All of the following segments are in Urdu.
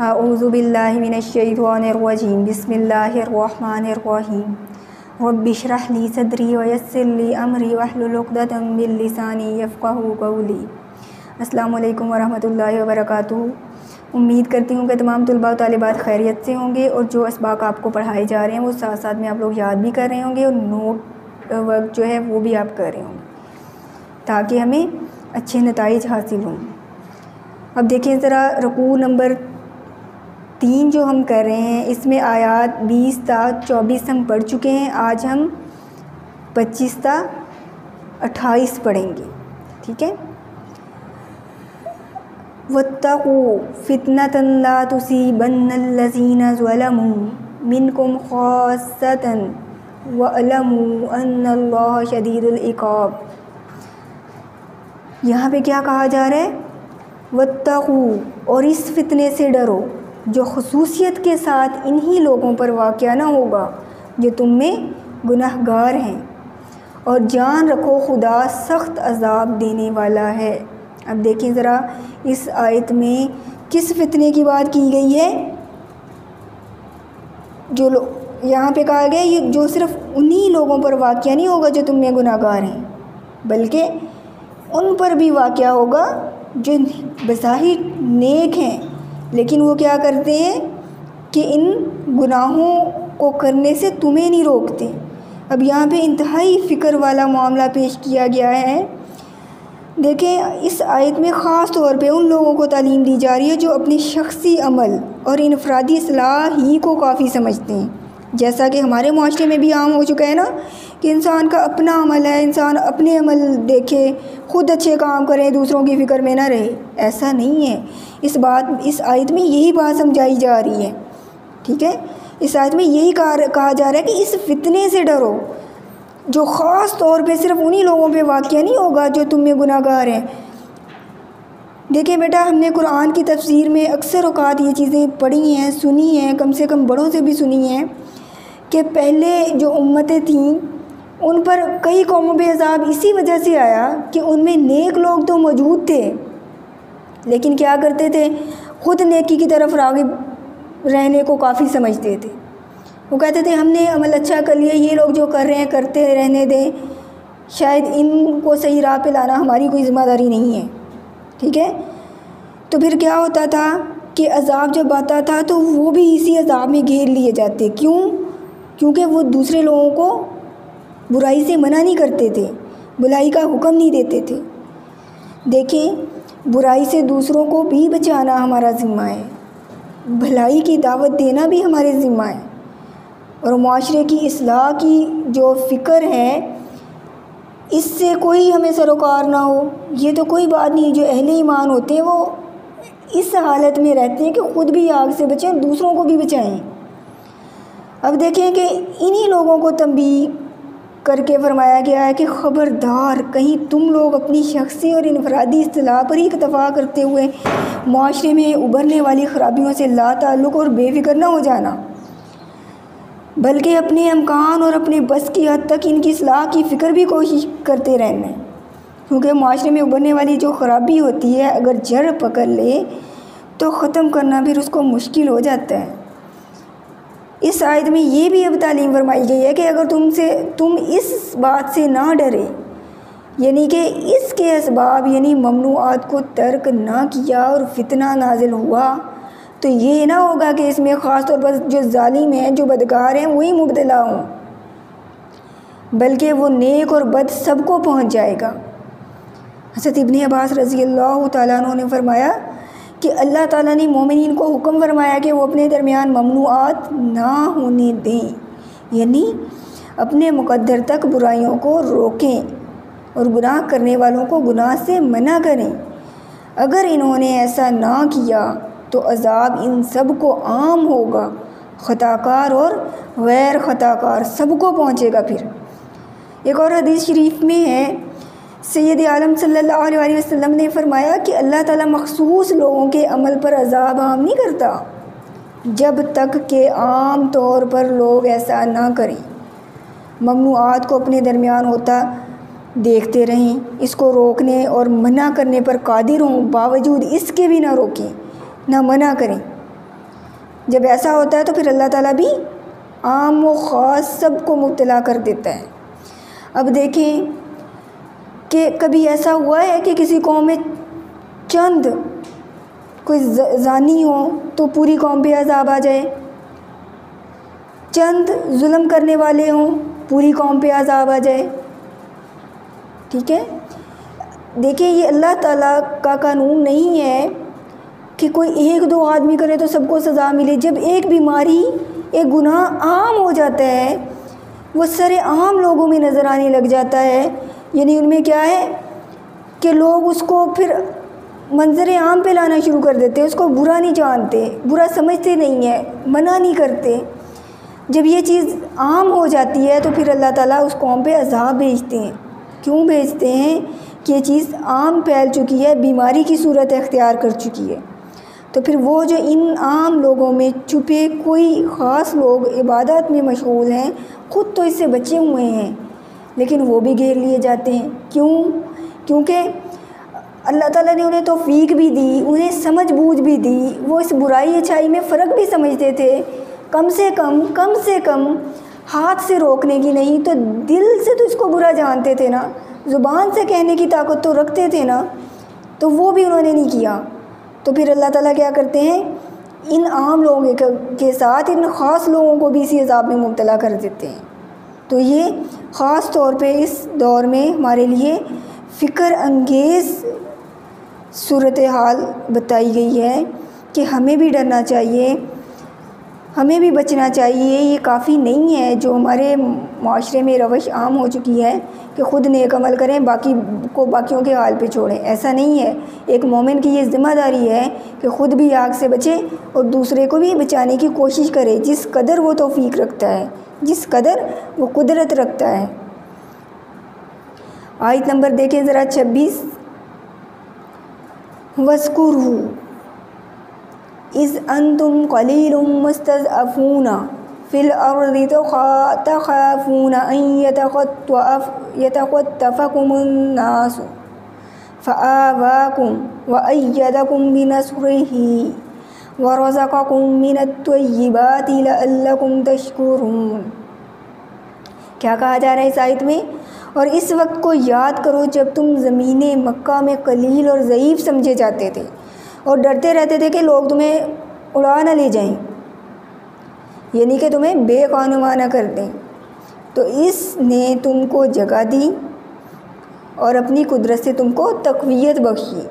اعوذ باللہ من الشیطان الرجیم بسم اللہ الرحمن الرحیم رب اشرح لی صدری ویسر لی امری واحلل عقدۃ من لسانی یفقہوا قولی۔ السلام علیکم ورحمۃ اللہ وبرکاتہ۔ امید کرتی ہوں کہ تمام طلباء و طالبات خیریت سے ہوں گے اور جو اسباق آپ کو پڑھائے جا رہے ہیں وہ ساتھ ساتھ میں آپ لوگ یاد بھی کر رہے ہوں گے اور نوٹ ورک جو ہے وہ بھی آپ کر رہے ہوں گے تاکہ ہمیں اچھے نتائج حاصل ہوں۔ اب دیکھیں ذرا رکوع نمبر 3 جو ہم کر رہے ہیں اس میں آیات 20 تا 24 ہم پڑھ چکے ہیں۔ آج ہم 25 تا 28 پڑھیں گے، ٹھیک ہے۔ وَاتَّقُوا فِتْنَةً لَا تُصِيبَنَّ الَّذِينَ ظَلَمُوا مِنْكُمْ خَاصَّةً وَاعْلَمُوا أَنَّ اللَّهَ شَدِيدُ الْعِقَابِ۔ یہاں پہ کیا کہا جا رہا ہے؟ وَاتَّقُوا، اور اس فتنے سے ڈرو جو خصوصیت کے ساتھ انہی لوگوں پر واقع نہ ہوگا جو تم میں گناہ گار ہیں، اور جان رکھو خدا سخت عذاب دینے والا ہے۔ اب دیکھیں ذرا اس آیت میں کس فتنے کی بات کی گئی ہے؟ جو یہاں پہ کہا گیا یہ جو صرف انہی لوگوں پر واقع نہیں ہوگا جو تم میں گناہ گار ہیں، بلکہ ان پر بھی واقع ہوگا جو بظاہر نیک ہیں لیکن وہ کیا کرتے ہیں کہ ان گناہوں کو کرنے سے تمہیں نہیں روکتے۔ اب یہاں پہ انتہائی فکر والا معاملہ پیش کیا گیا ہے۔ دیکھیں اس آیت میں خاص طور پہ ان لوگوں کو تعلیم دی جا رہی ہے جو اپنی شخصی عمل اور انفرادی اصلاح ہی کو کافی سمجھتے ہیں، جیسا کہ ہمارے معاشرے میں بھی عام ہو چکا ہے نا کہ انسان کا اپنا عمل ہے، انسان اپنے عمل دیکھے، خود اچھے کام کرے، دوسروں کی فکر میں نہ رہے۔ ایسا نہیں ہے۔ اس آیت میں یہی بات سمجھائی جا رہی ہے، ٹھیک ہے۔ اس آیت میں یہی کہا جا رہا ہے کہ اس فتنے سے ڈرو جو خاص طور پہ صرف انہی لوگوں پہ واقع نہیں ہوگا جو تم میں گناہ گار ہیں۔ دیکھیں بیٹا، ہم نے قرآن کی تفسیر میں اکثر اوقات یہ چیزیں پڑھی ہیں، سنی ہیں، کم سے کم بڑوں سے بھی سنی ہیں کہ پہلے جو امتیں تھیں ان پر کئی قوموں پہ عذاب اسی وجہ سے آیا کہ ان میں نیک لوگ تو موجود تھے لیکن کیا کرتے تھے، خود نیکی کی طرف راغب رہنے کو کافی سمجھتے تھے۔ وہ کہتے تھے ہم نے عمل اچھا کر لیا، یہ لوگ جو کر رہے ہیں کرتے رہنے دیں، شاید ان کو صحیح راہ پہ لانا ہماری کوئی ذمہ داری نہیں ہے، ٹھیک ہے۔ تو پھر کیا ہوتا تھا کہ عذاب جب آتا تھا تو وہ بھی اسی عذاب میں گھیر لیے جاتے۔ کیونکہ وہ دوسرے لوگوں کو برائی سے منع نہیں کرتے تھے، بھلائی کا حکم نہیں دیتے تھے۔ دیکھیں برائی سے دوسروں کو بھی بچانا ہمارا ذمہ ہے، بھلائی کی دعوت دینا بھی ہمارے ذمہ ہے، اور معاشرے کی اصلاح کی جو فکر ہے اس سے کوئی ہمیں سروکار نہ ہو، یہ تو کوئی بات نہیں۔ جو اہل ایمان ہوتے ہیں وہ اس حالت میں رہتے ہیں کہ خود بھی آگ سے بچیں اور دوسروں کو بھی بچائیں۔ اب دیکھیں کہ انہی لوگوں کو تنبیہ کر کے فرمایا گیا ہے کہ خبردار کہیں تم لوگ اپنی شخصی اور انفرادی اصطلاح پر ہی اکتفا کرتے ہوئے معاشرے میں ابھرنے والی خرابیوں سے لا تعلق اور بے فکر نہ ہو جانا، بلکہ اپنے امکان اور اپنے بس کی حد تک ان کی اصلاح کی فکر بھی کوشش کرتے رہنا ہے، کیونکہ معاشرے میں ابھرنے والی جو خرابی ہوتی ہے اگر جڑ پکڑ لے تو ختم کرنا پھر اس کو مشکل ہو جاتا ہے۔ اس آیت میں یہ بھی اب تعلیم فرمائی گئی ہے کہ اگر تم اس بات سے نہ ڈرے، یعنی کہ اس کے اسباب یعنی ممنوعات کو ترک نہ کیا اور فتنہ نازل ہوا تو یہ نہ ہوگا کہ اس میں خاص طور پر جو ظالم ہیں، جو بدکار ہیں وہی مبتلا ہوں، بلکہ وہ نیک اور بد سب کو پہنچ جائے گا۔ حضرت ابن عباس رضی اللہ تعالیٰ عنہ نے فرمایا کہ اللہ تعالیٰ نے مومنین کو حکم فرمایا کہ وہ اپنے درمیان ممنوعات نہ ہونے دیں، یعنی اپنے مقدر تک برائیوں کو روکیں اور گناہ کرنے والوں کو گناہ سے منع کریں۔ اگر انہوں نے ایسا نہ کیا تو عذاب ان سب کو عام ہوگا، خطا کار اور غیر خطا کار سب کو پہنچے گا۔ پھر ایک اور حدیث شریف میں ہے، سید عالم صلی اللہ علیہ وسلم نے فرمایا کہ اللہ تعالیٰ مخصوص لوگوں کے عمل پر عذاب عام نہیں کرتا جب تک کہ عام طور پر لوگ ایسا نہ کریں، ممنوعات کو اپنے درمیان ہوتا دیکھتے رہیں، اس کو روکنے اور منع کرنے پر قادر ہوں، باوجود اس کے بھی نہ روکیں نہ منع کریں۔ جب ایسا ہوتا ہے تو پھر اللہ تعالیٰ بھی عام و خاص سب کو مبتلا کر دیتا ہے۔ اب دیکھیں کہ کبھی ایسا ہوا ہے کہ کسی قوم میں چند کوئی زانی ہو تو پوری قوم پہ عذاب آ جائے، چند ظلم کرنے والے ہوں پوری قوم پہ عذاب آ جائے؟ ٹھیک ہے، دیکھیں یہ اللہ تعالیٰ کا قانون نہیں ہے کہ کوئی ایک دو آدمی کرے تو سب کو سزا ملے۔ جب ایک بیماری، ایک گناہ عام ہو جاتا ہے، وہ سارے عام لوگوں میں نظر آنے لگ جاتا ہے، یعنی ان میں کیا ہے کہ لوگ اس کو پھر منظر عام پہ لانا شروع کر دیتے ہیں، اس کو برا نہیں جانتے، برا سمجھتے نہیں ہیں، منع نہیں کرتے۔ جب یہ چیز عام ہو جاتی ہے تو پھر اللہ تعالیٰ اس قوم پہ عذاب بھیجتے ہیں۔ کیوں بھیجتے ہیں؟ کہ یہ چیز عام پھیل چکی ہے، بیماری کی صورت اختیار کر چکی ہے، تو پھر وہ جو ان عام لوگوں میں چھپے کوئی خاص لوگ عبادت میں مشغول ہیں، خود تو اس سے بچے ہوئے ہیں، لیکن وہ بھی گھیر لیے جاتے ہیں۔ کیوں؟ کیونکہ اللہ تعالیٰ نے انہیں توفیق بھی دی، انہیں سمجھ بوجھ بھی دی، وہ اس برائی اچھائی میں فرق بھی سمجھتے تھے، کم سے کم ہاتھ سے روکنے کی نہیں تو دل سے تو اس کو برا جانتے تھے نا، زبان سے کہنے کی طاقت تو رکھتے تھے نا، تو وہ بھی انہوں نے نہیں کیا۔ تو پھر اللہ تعالیٰ کیا کرتے ہیں، ان عام لوگوں کے ساتھ ان خاص لوگوں کو بھی اسی عذاب میں مبتلا کر دیتے ہیں۔ تو یہ خاص طور پہ اس دور میں ہمارے لیے فکر انگیز صورتحال بتائی گئی ہے کہ ہمیں بھی ڈرنا چاہیے، ہمیں بھی بچنا چاہیے۔ یہ کافی نہیں ہے جو ہمارے معاشرے میں روش عام ہو چکی ہے کہ خود نیک عمل کریں، باقی کو باقیوں کے حال پہ چھوڑیں، ایسا نہیں ہے۔ ایک مومن کی یہ ذمہ داری ہے کہ خود بھی آگ سے بچے اور دوسرے کو بھی بچانے کی کوشش کرے، جس قدر وہ توفیق رکھتا ہے، جس قدر وہ قدرت رکھتا ہے۔ آیت نمبر دیکھیں ذرا 26، وَاذْكُرُوا اِذْ أَنْتُمْ قَلِيلٌ مُسْتَضْعَفُونَ فِي الْأَرْضِ تَخَافُونَ أَنْ يَتَخَطَّفَكُمُ النَّاسُ فَآوَاكُمْ وَأَيَّدَكُمْ بِنَصْرِهِ وَرَزَقَكُمْ مِنَ الطَّيِّبَاتِ لَعَلَّكُمْ تَشْكُرُونَ۔ کیا کہا جا رہا ہے اس آیت میں؟ اور اس وقت کو یاد کرو جب تم زمین مکہ میں قلیل اور ضعیف سمجھے جاتے تھے اور ڈرتے رہتے تھے کہ لوگ تمہیں اڑا نہ لے جائیں، یعنی کہ تمہیں بے قانونہ نہ کر دیں۔ تو اس نے تم کو جگہ دی اور اپنی قدرت سے تم کو تقویت بخشی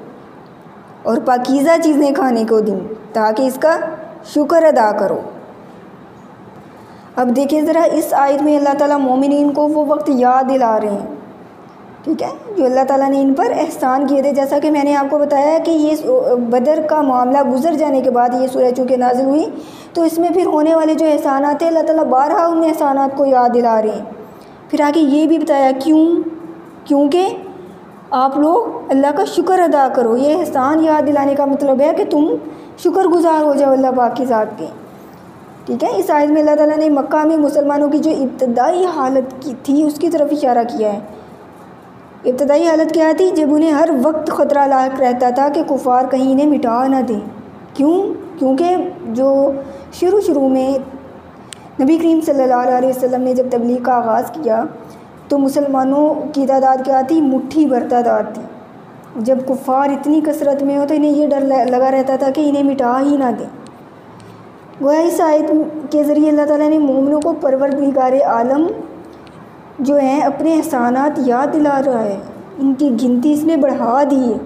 اور پاکیزہ چیزیں کھانے کو دیں تاکہ اس کا شکر ادا کرو۔ اب دیکھیں ذرا اس آیت میں اللہ تعالیٰ مومنین کو وہ وقت یاد دلا رہے ہیں، ٹھیک ہے، جو اللہ تعالیٰ نے ان پر احسان کیے تھے۔ جیسا کہ میں نے آپ کو بتایا کہ یہ بدر کا معاملہ گزر جانے کے بعد یہ سورہ چونکہ نازل ہوئی، تو اس میں پھر ہونے والے جو احسانات ہیں اللہ تعالیٰ بارہا ان احسانات کو یاد دلا رہے ہیں۔ پھر آگے یہ بھی بتایا کیونکہ آپ لوگ اللہ کا شکر ادا کرو۔ یہ احسان یاد دلانے کا مطلب ہے کہ تم شکر گزار ہو جاؤ اللہ پاک کی ذات کے، ٹھیک ہے۔ اس آیت میں اللہ تعالیٰ نے مکہ میں مسلمانوں کی جو ابتدائی حالت کی تھی اس کی طرف اشارہ کیا ہے۔ ابتدائی حالت کیا تھی؟ جب انہیں ہر وقت خطرہ لاحق رہتا تھا کہ کفار کہیں انہیں مٹا نہ دیں۔ کیونکہ جو شروع میں نبی کریم صلی اللہ علیہ وسلم نے جب تبلیغ کا آغاز کیا تو مسلمانوں کی تعداد کیا تھی؟ مٹھی بھر تعداد تھی۔ جب کفار اتنی کثرت میں ہو تو انہیں یہ ڈر لگا رہتا تھا کہ انہیں مٹا ہی نہ دیں۔ گویا اس آیت کے ذریعے اللہ تعالیٰ نے مومنوں کو پروردگار عالم جو ہیں اپنے احسانات یاد دلا رہا ہے، ان کی گنتی اس نے بڑھا دی ہے۔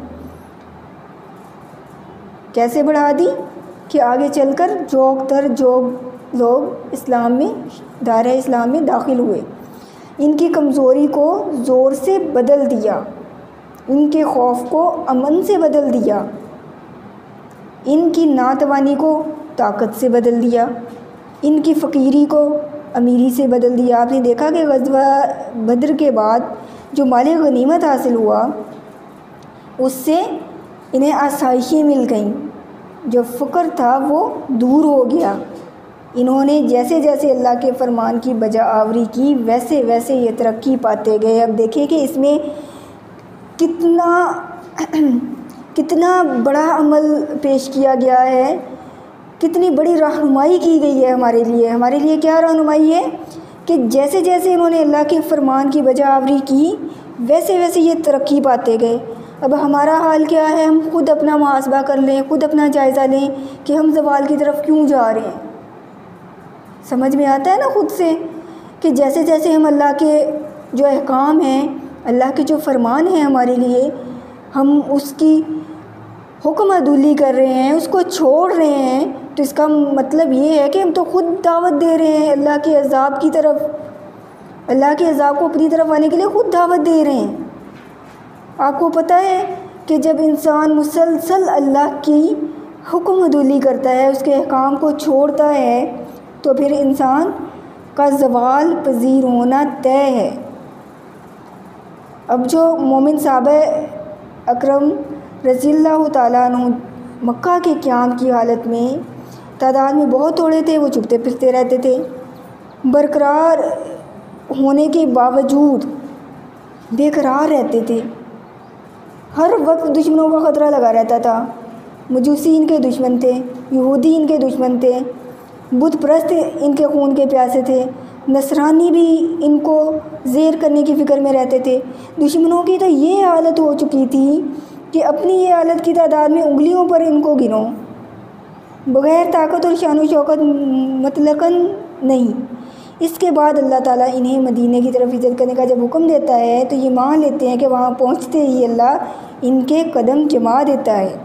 کیسے بڑھا دی؟ کہ آگے چل کر جو لوگ اسلام میں دائرہ اسلام میں داخل ہوئے، ان کی کمزوری کو زور سے بدل دیا، ان کے خوف کو امن سے بدل دیا، ان کی ناتوانی کو طاقت سے بدل دیا، ان کی فقیری کو امیری سے بدل دیا۔ آپ نے دیکھا کہ غزوہ بدر کے بعد جو مال غنیمت حاصل ہوا اس سے انہیں آسائشیں مل گئیں، جو فقر تھا وہ دور ہو گیا۔ انہوں نے جیسے جیسے اللہ کے فرمان کی بجا آوری کی ویسے ویسے یہ ترقی پاتے گئے۔ اب دیکھیں کہ اس میں کتنا بڑا عمل پیش کیا گیا ہے کتنی بڑی رہنمائی کی گئی ہے ہمارے لیے کیا رہنمائی ہے کہ جیسے جیسے انہوں نے اللہ کے فرمان کی بجا آوری کی ویسے ویسے یہ ترقی پاتے گئے۔ اب ہمارا حال کیا ہے؟ ہم خود اپنا محاسبہ کر لیں، خود اپنا جائزہ لیں کہ ہم زوال کی طرف کیوں جا رہے ہیں۔ سمجھ میں آتا ہے نا خود سے کہ جیسے جیسے ہم اللہ کے جو احکام ہیں، اللہ کے جو فرمان ہیں ہمارے لیے، ہم اس کی حکم عدولی کر رہے ہیں، اس کو چھوڑ رہے ہیں، تو اس کا مطلب یہ ہے کہ ہم تو خود دعوت دے رہے ہیں اللہ کے عذاب کی طرف، اللہ کے عذاب کو اپنی طرف آنے کے لیے خود دعوت دے رہے ہیں۔ آپ کو پتہ ہے کہ جب انسان مسلسل اللہ کی حکم عدولی کرتا ہے، اس کے احکام کو چھوڑتا ہے، تو پھر انسان کا زوال پذیر ہونا طے ہے۔ اب جو مومن صحابہ اکرم رضی اللہ تعالیٰ عنہ مکہ کے قیام کی حالت میں تعداد میں بہت تھوڑے تھے، وہ چھپتے پھرتے رہتے تھے، برقرار ہونے کے باوجود بے قرار رہتے تھے، ہر وقت دشمنوں کا خطرہ لگا رہتا تھا۔ مجوسی ان کے دشمن تھے، یہودی ان کے دشمن تھے، بت پرست ان کے خون کے پیاسے تھے، نصرانی بھی ان کو زیر کرنے کی فکر میں رہتے تھے۔ دشمنوں کی تو یہ حالت ہو چکی تھی کہ اپنی یہ حالت کی تعداد میں انگلیوں پر ان کو گنو، بغیر طاقت اور شان و شوکت مطلقاً نہیں۔ اس کے بعد اللہ تعالیٰ انہیں مدینے کی طرف ہجرت کرنے کا جب حکم دیتا ہے تو یہ مان لیتے ہیں کہ وہاں پہنچتے ہی اللہ ان کے قدم جما دیتا ہے،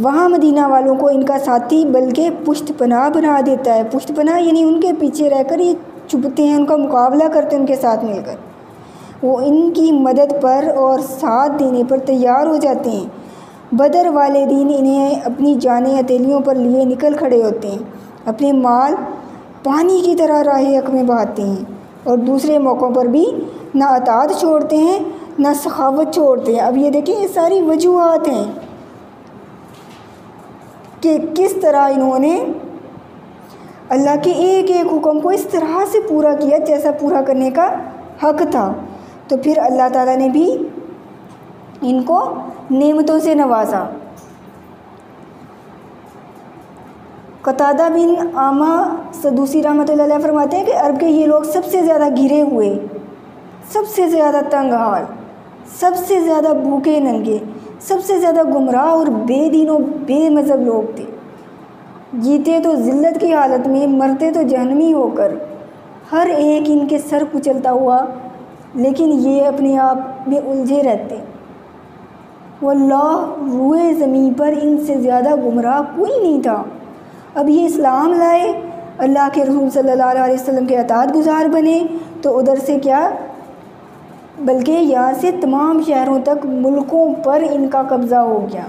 وہاں مدینہ والوں کو ان کا ساتھی بلکہ پشت پناہ بنا دیتا ہے۔ پشت پناہ یعنی ان کے پیچھے رہ کر یہ چھپتے ہیں، ان کا مقابلہ کرتے ہیں ان کے ساتھ مل کر، وہ ان کی مدد پر اور ساتھ دینے پر تیار ہو جاتے ہیں۔ بدر والے دن انہیں اپنی جانیں ہتھیلیوں پر لیے نکل کھڑے ہوتے ہیں، اپنے مال پانی کی طرح راہ حق میں بہاتے ہیں، اور دوسرے موقعوں پر بھی نہ اطاعت چھوڑتے ہیں نہ سخاوت چھوڑتے ہیں۔ اب یہ دیکھیں، یہ ساری وجوہات ہیں کہ کس طرح انہوں نے اللہ کے ایک ایک حکم کو اس طرح سے پورا کیا جیسا پورا کرنے کا حق تھا۔ تو پھر اللہ تعالیٰ نے بھی ان کو نعمتوں سے نوازا۔ قتادہ بن عامہ سدوسی رحمۃ اللہ علیہ فرماتے ہیں کہ عرب کے یہ لوگ سب سے زیادہ گھرے ہوئے، سب سے زیادہ تنگ حال، سب سے زیادہ بھوکے ننگے، سب سے زیادہ گمراہ اور بے دین و بے مذہب لوگ تھے۔ جیتے تو ذلت کی حالت میں، مرتے تو جہنمی ہو کر، ہر ایک ان کے سر کچلتا ہوا، لیکن یہ اپنے آپ میں الجھے رہتے۔ واللہ روئے زمین پر ان سے زیادہ گمراہ کوئی نہیں تھا۔ اب یہ اسلام لائے، اللہ کے رسول صلی اللہ علیہ وسلم کے اطاعت گزار بنے، تو ادھر سے کیا، بلکہ یہاں سے تمام شہروں تک، ملکوں پر ان کا قبضہ ہو گیا۔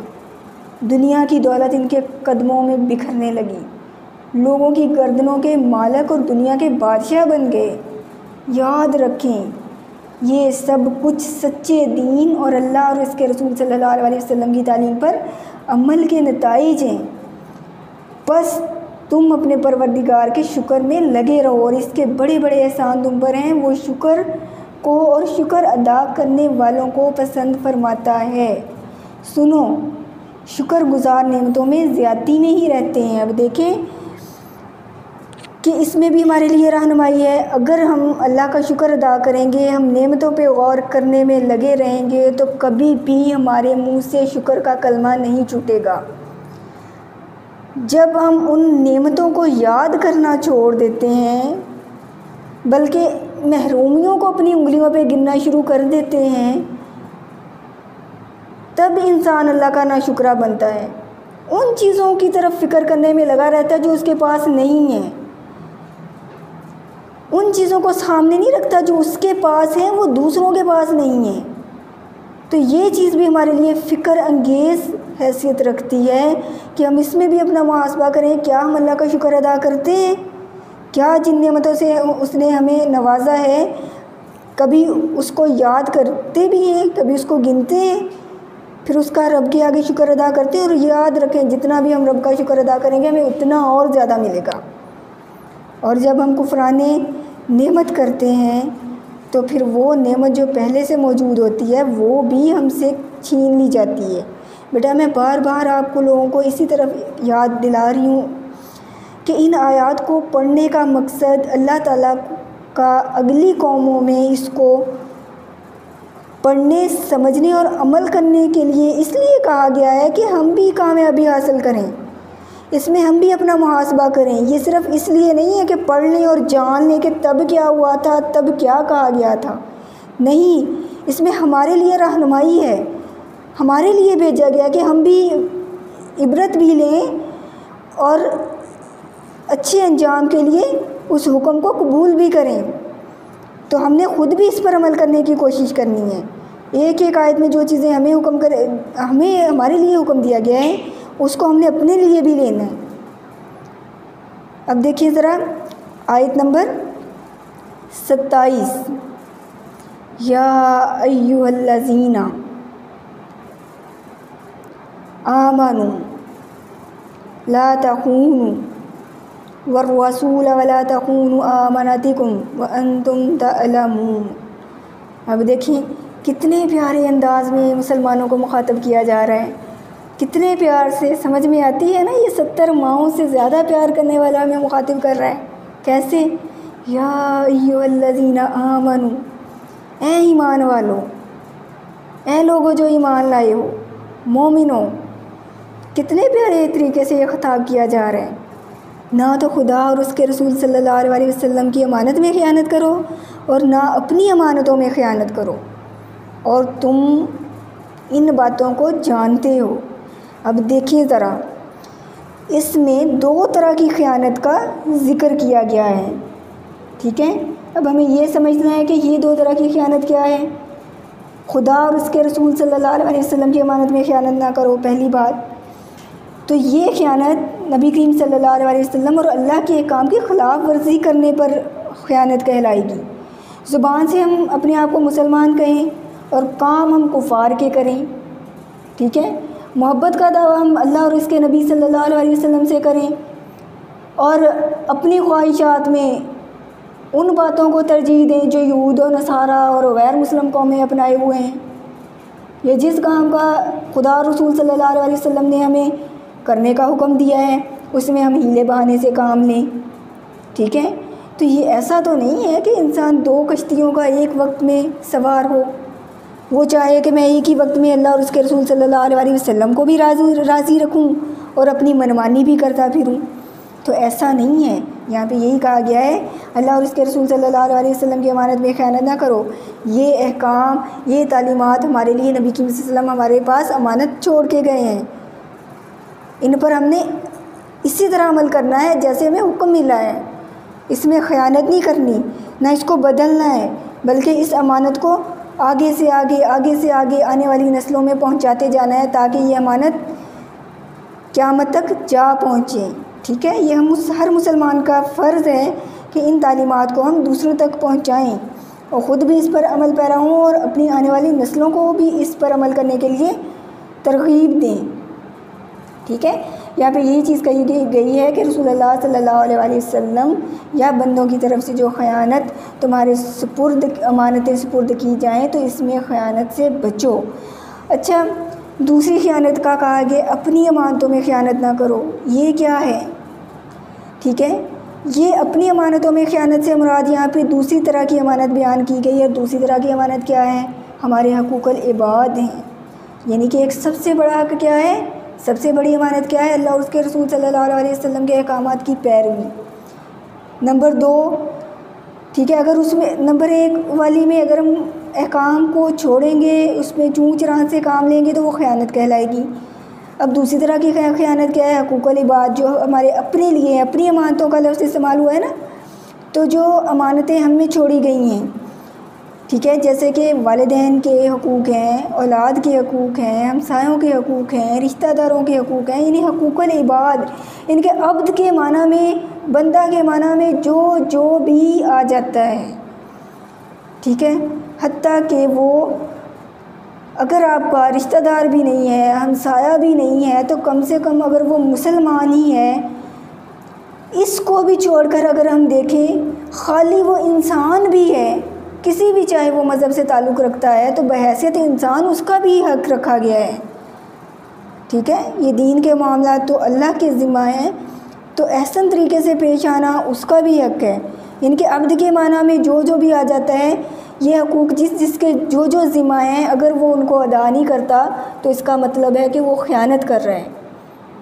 دنیا کی دولت ان کے قدموں میں بکھرنے لگی، لوگوں کی گردنوں کے مالک اور دنیا کے بادشاہ بن گئے۔ یاد رکھیں، یہ سب کچھ سچے دین اور اللہ اور اس کے رسول صلی اللہ علیہ وسلم کی تعلیم پر عمل کے نتائج ہیں۔ بس تم اپنے پروردگار کے شکر میں لگے رہو، اور اس کے بڑے بڑے احسان تم پر ہیں۔ وہ شکر کو اور شکر ادا کرنے والوں کو پسند فرماتا ہے۔ سنو، شکر گزار نعمتوں میں زیادتی میں ہی رہتے ہیں۔ اب دیکھیں کہ اس میں بھی ہمارے لیے رہنمائی ہے۔ اگر ہم اللہ کا شکر ادا کریں گے، ہم نعمتوں پہ غور کرنے میں لگے رہیں گے، تو کبھی بھی ہمارے منہ سے شکر کا کلمہ نہیں چھوٹے گا۔ جب ہم ان نعمتوں کو یاد کرنا چھوڑ دیتے ہیں، بلکہ محرومیوں کو اپنی انگلیوں پہ گننا شروع کر دیتے ہیں، تب انسان اللہ کا ناشکرہ بنتا ہے۔ ان چیزوں کی طرف فکر کرنے میں لگا رہتا ہے جو اس کے پاس نہیں ہے، ان چیزوں کو سامنے نہیں رکھتا جو اس کے پاس ہیں، وہ دوسروں کے پاس نہیں ہیں۔ تو یہ چیز بھی ہمارے لیے فکر انگیز حیثیت رکھتی ہے کہ ہم اس میں بھی اپنا محاسبہ کریں، کیا ہم اللہ کا شکر ادا کرتے ہیں؟ کیا جن نعمتوں سے اس نے ہمیں نوازا ہے، کبھی اس کو یاد کرتے بھی ہیں، کبھی اس کو گنتے ہیں، پھر اس کا رب کے آگے شکر ادا کرتے ہیں؟ اور یاد رکھیں، جتنا بھی ہم رب کا شکر ادا کریں گے، ہمیں اتنا اور زیادہ ملے گا۔ اور جب ہم کفران نعمت کرتے ہیں تو پھر وہ نعمت جو پہلے سے موجود ہوتی ہے وہ بھی ہم سے چھین لی جاتی ہے۔ بیٹا میں بار بار آپ کو لوگوں کو اسی طرف یاد دلا رہی ہوں کہ ان آیات کو پڑھنے کا مقصد اللہ تعالیٰ کا اگلی قوموں میں اس کو پڑھنے، سمجھنے اور عمل کرنے کے لیے اس لیے کہا گیا ہے کہ ہم بھی کامیابی حاصل کریں، اس میں ہم بھی اپنا محاسبہ کریں۔ یہ صرف اس لیے نہیں ہے کہ پڑھ لیں اور جان لیں کہ تب کیا ہوا تھا، تب کیا کہا گیا تھا، نہیں، اس میں ہمارے لیے رہنمائی ہے، ہمارے لیے بھیجا گیا کہ ہم بھی عبرت بھی لیں اور اچھے انجام کے لیے اس حکم کو قبول بھی کریں۔ تو ہم نے خود بھی اس پر عمل کرنے کی کوشش کرنی ہے۔ ایک ایک آیت میں جو چیزیں ہمارے لیے حکم دیا گیا ہے اس کو ہم نے اپنے لیے بھی لینا ہے۔ اب دیکھیے ذرا آیت نمبر 27، یا ایھا الذین آمنوا لا تخونوا والرسول ولا تخونوا اماناتکم وانتم تعلمون۔ اب دیکھیں کتنے پیارے انداز میں مسلمانوں کو مخاطب کیا جا رہا ہے، کتنے پیار سے، سمجھ میں آتی ہے نا، یہ 70 ماؤں سے زیادہ پیار کرنے والا ہمیں مخاطب کر رہا ہے۔ کیسے؟ یا ایھا الذین آمنوا، اے ایمان والو، اے لوگو جو ایمان لائے ہو، مومنو، کتنے پیارے طریقے سے یہ خطاب کیا جا رہا ہے۔ نہ تو خدا اور اس کے رسول صلی اللہ علیہ وسلم کی امانت میں خیانت کرو اور نہ اپنی امانتوں میں خیانت کرو، اور تم ان باتوں کو جانتے ہو۔ اب دیکھیں ذرا، اس میں 2 طرح کی خیانت کا ذکر کیا گیا ہے، ٹھیک ہے؟ اب ہمیں یہ سمجھنا ہے کہ یہ 2 طرح کی خیانت کیا ہے۔ خدا اور اس کے رسول صلی اللہ علیہ وسلم کی امانت میں خیانت نہ کرو، پہلی بات تو یہ خیانت نبی کریم صلی اللہ علیہ وسلم اور اللہ کے احکام کی خلاف ورزی کرنے پر خیانت کہلائے گی۔ زبان سے ہم اپنے آپ کو مسلمان کہیں اور کام ہم کفار کے کریں، ٹھیک ہے؟ محبت کا دعویٰ ہم اللہ اور اس کے نبی صلی اللہ علیہ وسلم سے کریں اور اپنی خواہشات میں ان باتوں کو ترجیح دیں جو یہود و نصارہ اور غیر مسلم قومیں اپنائے ہوئے ہیں۔ یہ جس کام کا خدا اور رسول صلی اللہ علیہ وسلم نے ہمیں کرنے کا حکم دیا ہے اس میں ہم ہیلے بہانے سے کام لیں، ٹھیک ہے؟ تو یہ ایسا تو نہیں ہے کہ انسان 2 کشتیوں کا ایک وقت میں سوار ہو، وہ چاہے کہ میں ایک ہی وقت میں اللہ اور اس کے رسول صلی اللہ علیہ وسلم کو بھی راضی رکھوں اور اپنی منمانی بھی کرتا پھروں، تو ایسا نہیں ہے۔ یہاں پہ یہی کہا گیا ہے اللہ اور اس کے رسول صلی اللہ علیہ وسلم کی امانت میں خیانت نہ کرو۔ یہ احکام، یہ تعلیمات ہمارے لیے نبی کریم صلی اللہ علیہ وسلم ہمارے پاس امانت چھوڑ کے گئے ہیں، ان پر ہم نے اسی طرح عمل کرنا ہے جیسے ہمیں حکم ملا ہے، اس میں خیانت نہیں کرنی، نہ اس کو بدلنا ہے، بلکہ اس امانت کو آگے سے آگے آنے والی نسلوں میں پہنچاتے جانا ہے تاکہ یہ امانت قیامت تک جا پہنچے، ٹھیک ہے؟ یہ ہر مسلمان کا فرض ہے کہ ان تعلیمات کو ہم دوسروں تک پہنچائیں اور خود بھی اس پر عمل پیرا ہوں اور اپنی آنے والی نسلوں کو بھی اس پر عمل کرنے کے لیے ترغیب دیں، ٹھیک ہے؟ یہاں پہ یہی چیز کہی گئی ہے کہ رسول اللہ صلی اللہ علیہ وسلم یا بندوں کی طرف سے جو خیانت تمہارے امانتیں سپرد کی جائیں تو اس میں خیانت سے بچو۔ اچھا، دوسری خیانت کا کہا کہ اپنی امانتوں میں خیانت نہ کرو، یہ کیا ہے؟ ٹھیک ہے، یہ اپنی امانتوں میں خیانت سے مراد یہاں پہ دوسری طرح کی امانت بیان کی گئی ہے۔ دوسری طرح کی امانت کیا ہے؟ ہمارے حقوق العباد ہیں، یعنی کہ ایک سب سے بڑا حق کیا ہے؟ سب سے بڑی امانت کیا ہے؟ اللہ اور اس کے رسول صلی اللہ علیہ وسلم کے احکامات کی پیروی۔ نمبر 2، ٹھیک ہے، اگر اس میں نمبر 1 والی میں اگر ہم احکام کو چھوڑیں گے، اس میں چون چران سے کام لیں گے تو وہ خیانت کہلائے گی۔ اب دوسری طرح کی خیانت کیا ہے؟ حقوق العباد، جو ہمارے اپنے لیے اپنی امانتوں کا لفظ استعمال ہوا ہے نا، تو جو امانتیں ہم میں چھوڑی گئی ہیں، ٹھیک ہے، جیسے کہ والدین کے حقوق ہیں، اولاد کے حقوق ہیں، ہمسایوں کے حقوق ہیں، رشتہ داروں کے حقوق ہیں، یعنی حقوق العباد، ان کے عبد کے معنی میں، بندہ کے معنی میں جو بھی آ جاتا ہے، ٹھیک ہے، حتیٰ کہ وہ اگر آپ کا رشتہ دار بھی نہیں ہے، ہمسایہ بھی نہیں ہے، تو کم سے کم اگر وہ مسلمان ہی ہے، اس کو بھی چھوڑ کر اگر ہم دیکھیں خالی وہ انسان بھی ہے، کسی بھی چاہے وہ مذہب سے تعلق رکھتا ہے، تو بحیثیت انسان اس کا بھی حق رکھا گیا ہے، ٹھیک ہے، یہ دین کے معاملات تو اللہ کے ذمہ ہیں، تو احسن طریقے سے پیش آنا اس کا بھی حق ہے. یعنی کہ عبد کے معنی میں جو جو بھی آ جاتا ہے، یہ حقوق جس کے جو ذمہ ہیں، اگر وہ ان کو ادا نہیں کرتا تو اس کا مطلب ہے کہ وہ خیانت کر رہے ہیں.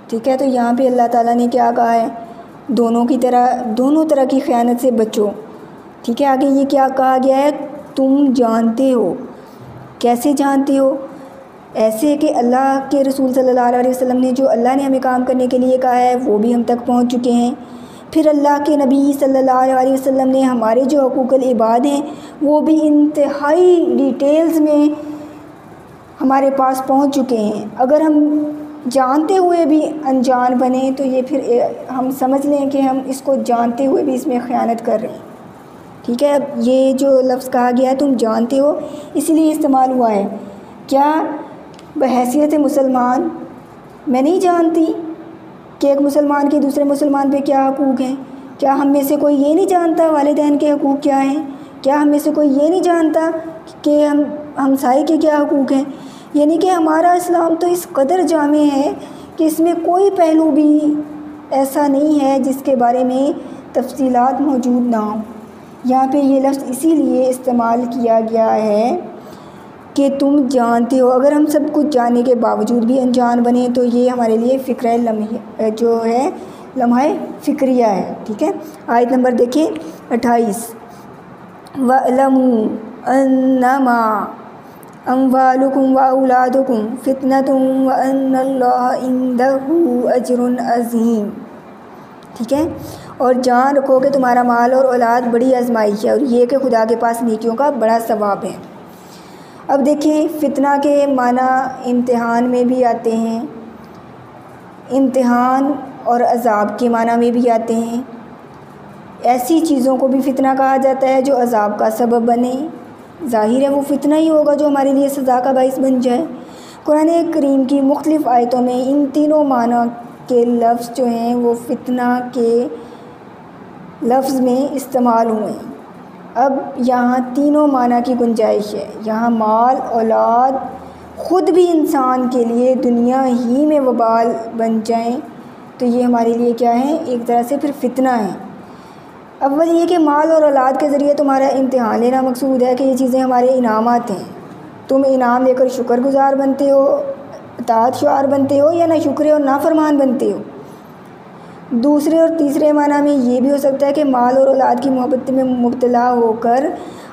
ٹھیک ہے، تو یہاں پہ اللہ تعالیٰ نے کیا کہا ہے، دونوں طرح کی خیانت سے بچو. ٹھیک ہے، آگے یہ کیا کہا گیا ہے، تم جانتے ہو. کیسے جانتے ہو؟ ایسے کہ اللہ کے رسول صلی اللہ علیہ وسلم نے جو اللہ نے ہمیں کام کرنے کے لیے کہا ہے وہ بھی ہم تک پہنچ چکے ہیں. پھر اللہ کے نبی صلی اللہ علیہ وسلم نے ہمارے جو حقوق العباد ہیں وہ بھی انتہائی ڈیٹیلز میں ہمارے پاس پہنچ چکے ہیں. اگر ہم جانتے ہوئے بھی انجان بنیں تو یہ پھر ہم سمجھ لیں کہ ہم اس کو جانتے ہوئے بھی اس میں خیانت کر رہے ہیں. ٹھیک ہے، اب یہ جو لفظ کہا گیا ہے تم جانتے ہو، اسی لیے استعمال ہوا ہے. کیا بحیثیت مسلمان میں نہیں جانتی کہ ایک مسلمان کے دوسرے مسلمان پہ کیا حقوق ہیں؟ کیا ہم میں سے کوئی یہ نہیں جانتا والدین کے حقوق کیا ہیں؟ کیا ہم میں سے کوئی یہ نہیں جانتا کہ ہمسائے کے کیا حقوق ہیں؟ یعنی کہ ہمارا اسلام تو اس قدر جامع ہے کہ اس میں کوئی پہلو بھی ایسا نہیں ہے جس کے بارے میں تفصیلات موجود نہ ہوں. یہاں پہ یہ لفظ اسی لیے استعمال کیا گیا ہے کہ تم جانتے ہو. اگر ہم سب کچھ جاننے کے باوجود بھی انجان بنے تو یہ ہمارے لیے فکرہ لمحہ فکریہ ہے. ٹھیک ہے، آیت نمبر دیکھیں 28. وَاعْلَمُوا أَنَّمَا أَمْوَالُكُمْ وَأَوْلَادُكُمْ فِتْنَةٌ وَأَنَّ اللَّهَ عِندَهُ أَجْرٌ عَظِيمٌ. ٹھیک ہے، اور جان رکھو کہ تمہارا مال اور اولاد بڑی آزمائش ہے، اور یہ کہ خدا کے پاس نیکیوں کا بڑا ثواب ہے. اب دیکھیں، فتنہ کے معنی امتحان میں بھی آتے ہیں، امتحان اور عذاب کے معنی میں بھی آتے ہیں. ایسی چیزوں کو بھی فتنہ کہا جاتا ہے جو عذاب کا سبب بنے. ظاہر ہے وہ فتنہ ہی ہوگا جو ہمارے لیے سزا کا باعث بن جائے. قرآن کریم کی مختلف آیتوں میں ان تینوں معنی کے لفظ جو ہیں وہ فتنہ کے لفظ میں استعمال ہوئے ہیں. اب یہاں تینوں معنی کی گنجائش ہے. یہاں مال، اولاد خود بھی انسان کے لیے دنیا ہی میں وبال بن جائیں تو یہ ہمارے لیے کیا ہے، ایک طرح سے پھر فتنہ ہے. اول یہ کہ مال اور اولاد کے ذریعے تمہارا امتحان لینا مقصود ہے کہ یہ چیزیں ہمارے انعامات ہیں. تم انعام لے کر شکر گزار بنتے ہو، اطاعت شعار بنتے ہو، یا نہ شکرے اور نافرمان بنتے ہو. دوسرے اور تیسرے معنی میں یہ بھی ہو سکتا ہے کہ مال اور اولاد کی محبت میں مبتلا ہو کر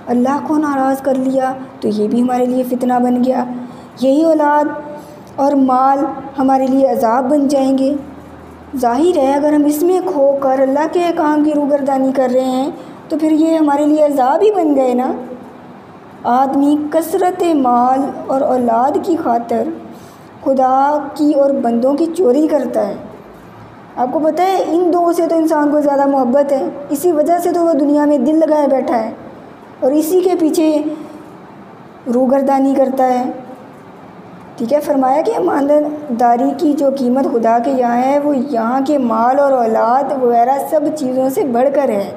اللہ کو ناراض کر لیا تو یہ بھی ہمارے لیے فتنہ بن گیا. یہی اولاد اور مال ہمارے لیے عذاب بن جائیں گے. ظاہر ہے اگر ہم اس میں کھو کر اللہ کے احکام کی روگردانی کر رہے ہیں تو پھر یہ ہمارے لیے عذاب ہی بن گئے نا. آدمی کثرت مال اور اولاد کی خاطر خدا کی اور بندوں کی چوری کرتا ہے. آپ کو پتہ ہے ان دو سے تو انسان کو زیادہ محبت ہے، اسی وجہ سے تو وہ دنیا میں دل لگائے بیٹھا ہے اور اسی کے پیچھے روگردانی کرتا ہے. ٹھیک ہے، فرمایا کہ ایمانداری کی جو قیمت خدا کے یہاں ہے وہ یہاں کے مال اور اولاد وغیرہ سب چیزوں سے بڑھ کر ہے.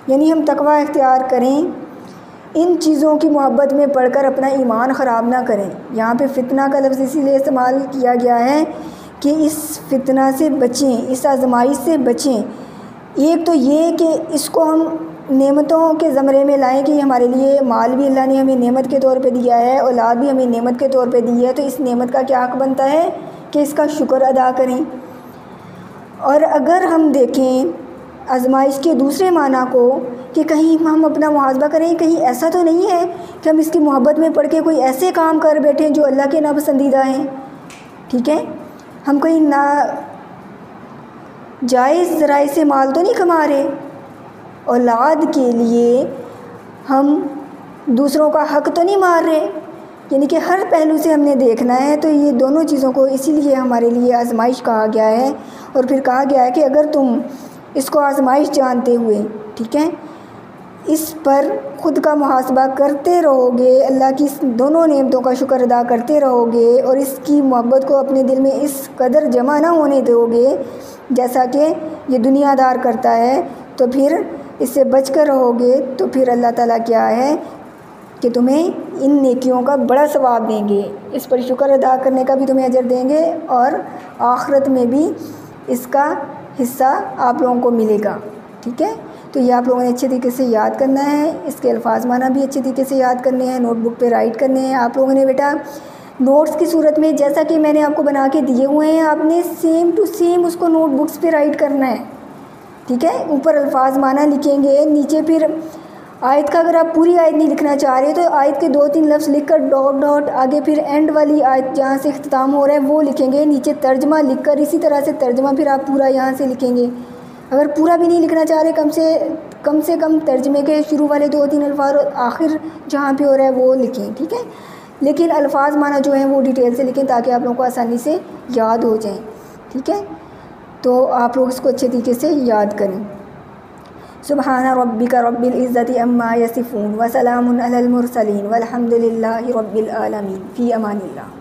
یعنی ہم تقوی اختیار کریں، ان چیزوں کی محبت میں پڑھ کر اپنا ایمان خراب نہ کریں. یہاں پہ فتنہ کا لفظ اسی لیے استعمال کیا گیا ہے کہ اس فتنہ سے بچیں، اس آزمائش سے بچیں. ایک تو یہ کہ اس کو ہم نعمتوں کے زمرے میں لائیں کہ ہمارے لیے مال بھی اللہ نے ہمیں نعمت کے طور پہ دیا ہے، اولاد بھی ہمیں نعمت کے طور پہ دی ہے، تو اس نعمت کا کیا حق بنتا ہے کہ اس کا شکر ادا کریں. اور اگر ہم دیکھیں آزمائش کے دوسرے معنی کو کہ کہیں ہم اپنا محاسبہ کریں، کہیں ایسا تو نہیں ہے کہ ہم اس کی محبت میں پڑھ کے کوئی ایسے کام کر بیٹھیں جو اللہ کے ناپسندیدہ ہیں. ٹھیک ہے، ہم کہیں جائز ذرائع سے مال تو نہیں کما رہے. اولاد کے لیے ہم دوسروں کا حق تو نہیں مار رہے. یعنی کہ ہر پہلو سے ہم نے دیکھنا ہے. تو یہ دونوں چیزوں کو اسی لیے ہمارے لیے آزمائش کہا گیا ہے. اور پھر کہا گیا ہے کہ اگر تم اس کو آزمائش جانتے ہوئے، ٹھیک ہے، اس پر خود کا محاسبہ کرتے رہو گے، اللہ کی دونوں نعمتوں کا شکر ادا کرتے رہو گے اور اس کی محبت کو اپنے دل میں اس قدر جمع نہ ہونے دو گے جیسا کہ یہ دنیا دار کرتا ہے، تو پھر اس سے بچ کر رہو گے تو پھر اللہ تعالیٰ کیا ہے کہ تمہیں ان نیکیوں کا بڑا ثواب دیں گے، اس پر شکر ادا کرنے کا بھی تمہیں اجر دیں گے، اور آخرت میں بھی اس کا حصہ آپ لوگوں کو ملے گا، ٹھیک ہے؟ تو یہ آپ لوگوں نے اچھے طریقے سے یاد کرنا ہے، اس کے الفاظ معنی بھی اچھے طریقے سے یاد کرنے ہیں، نوٹ بک پہ رائٹ کرنے ہیں آپ لوگوں نے بیٹا۔ نوٹس کی صورت میں جیسا کہ میں نے آپ کو بنا کے دیے ہوئے ہیں، آپ نے سیم ٹو سیم اس کو نوٹ بکس پہ رائٹ کرنا ہے، ٹھیک ہے؟ اوپر الفاظ معنی لکھیں گے، نیچے پھر آیت کا اگر آپ پوری آیت نہیں لکھنا چاہ رہے تو آیت کے 2-3 لفظ لکھ کر ڈاٹ ڈاٹ آگے پھر اینڈ والی آیت جہاں سے اختتام ہو رہا ہے وہ لکھیں گے، نیچے ترجمہ لکھ کر اسی طرح سے ترجمہ پھر آپ پورا یہاں سے لکھیں گے۔ اگر پورا بھی نہیں لکھنا چاہ رہے، کم سے کم ترجمے کے شروع والے 2-3 الفاظ اور آخر جہاں پہ ہو رہا ہے وہ لکھیں، ٹھیک ہے؟ لیکن الفاظ معنی جو ہیں وہ ڈیٹیل سے لکھیں تاکہ آپ لوگوں کو آسانی سے یاد ہو جائیں، ٹھیک ہے؟ تو آپ لوگ اس کو اچھے طریقے سے یاد کریں۔ سبحان ربک رب العزت عما یصفون وسلام علی المرسلین والحمد للہ رب العالمین، فی امان اللہ۔